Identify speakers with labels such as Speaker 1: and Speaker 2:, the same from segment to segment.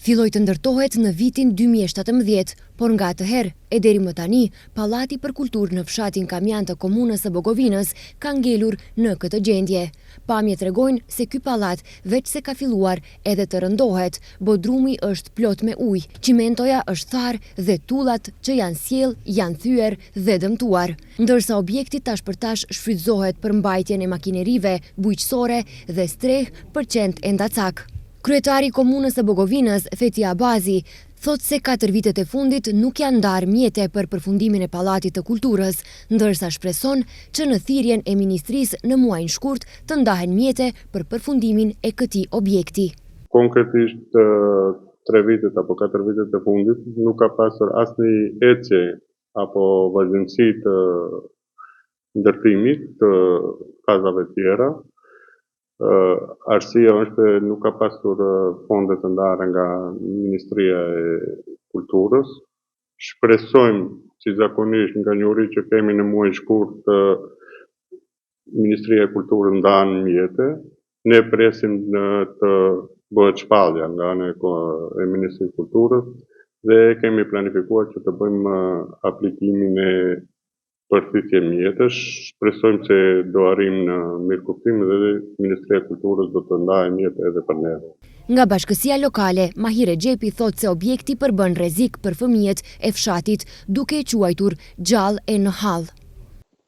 Speaker 1: Filloi të ndërtohet në vitin 2017, por nga atëherë e deri më tani, Pallati për Kulturë në fshatin Kamjan të komunës së Bogovinës ka ngelur në këtë gjendje. Pamjet tregojnë se ky pallat veç se ka filluar edhe të rëndohet, bodrumi është plot me ujë, qimentoja është tharë dhe tullat që janë sjell janë thyer dhe dëmtuar. Ndërsa objekti tash për tash shfrytëzohet për mbajtjen e makinerive bujqësore dhe streh për qend e ndacak. Kryetari i komunës së Bogovinës, Fethi Abazi, thot se 4 vitet e fundit nuk janë ndarë mjete për përfundimin e Pallatit të Kulturës, ndërsa shpreson që në thirrjen e ministrisë në muajin shkurt të ndahen mjete për përfundimin e këtij objekti.
Speaker 2: Konkretisht 3 vitet apo 4 vitet e fundit nuk ka pasur asnjë ecje apo vazhdimsi të ndërtimit të fazave tjera. Arsyeja është nuk ka pasur fonde të ndara nga Ministria e Kulturës. Shpresojmë si zakonisht nga njëri që kemi në muaj shkurt Ministria e Kulturës ndanë mjete. Ne presim të bëhet shpallja nga ana e Ministrisë së Kulturës dhe kemi planifikuar që të bëjmë aplikimin e përfitje mjetësh. Shpresojmë se do arrim në mirëkuptim dhe Ministria e Kulturës do të ndajë mjete edhe për ne.
Speaker 1: Nga bashkësia lokale, Mahire Xhepi thot se objekti përbën rrezik për fëmijët e fshatit, duke e quajtur gjallë e në hall.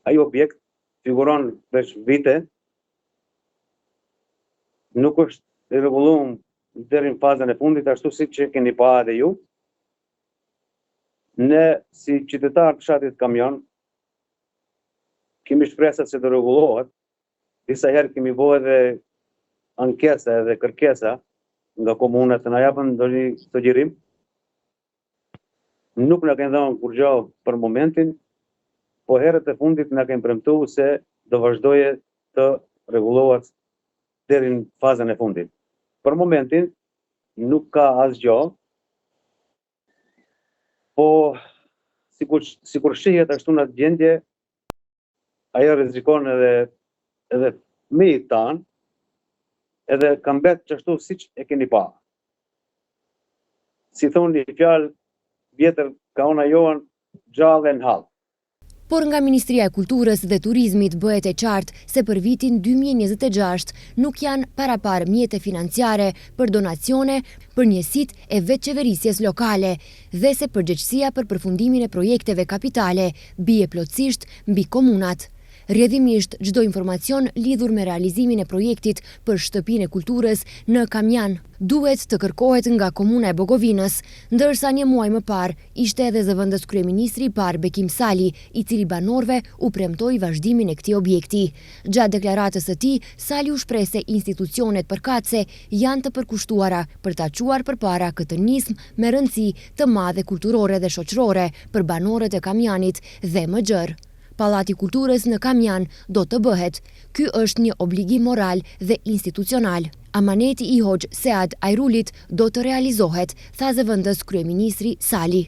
Speaker 3: Ai objekt figuron veç vite, nuk është i rregulluar deri në fazën e fundit, ashtu siç e keni pa edhe ju. Ne si qytetar të fshatit Kamjan kemi shpresa se të rregullohet. Disa herë kemi bërë edhe ankesa edhe kërkesa nga komunat të na japën ndonjë sugjerim. Nuk na kanë dhënë kur gjë për momentin, po herët e fundit na kanë premtuar se do vazhdoje të rregullohet deri në fazën e fundit. Për momentin nuk ka asgjë, po sikur shihet ashtu në atë gjendje, ajo rrezikon edhe fëmijët tanë, edhe ka mbetë ashtu siç e keni pa. Si thoni fjalë vjetër ka ona joan gjallë në hall.
Speaker 1: Por nga Ministria e Kulturës dhe Turizmit bëhet e qartë se për vitin 2026 nuk janë parapar mjete financiare për donacione për njësitë e vetëqeverisjes lokale dhe se përgjegjësia për përfundimin e projekteve kapitale bie plotësisht mbi komunat. Rrjedhimisht çdo informacion lidhur me realizimin e projektit për shtëpinë e kulturës në Kamjan duhet të kërkohet nga komuna e Bogovinës, ndërsa një muaj më parë ishte edhe zëvendës kryeministri i parë Bekim Sali, i cili banorëve u premtoi vazhdimin e këtij objekti. Gjatë deklaratës së tij, Sali u shpreh se institucionet përkatëse janë të përkushtuara për ta çuar përpara këtë nismë me rëndësi të madhe kulturore dhe shoqërore për banorët e Kamjanit dhe më gjerë. Pallati i Kulturës në Kamjan do të bëhet. Ky është një obligim moral dhe institucional. Amaneti i Hoxh Sead Ajrulit do të realizohet, tha zëvendës kryeministri Sali.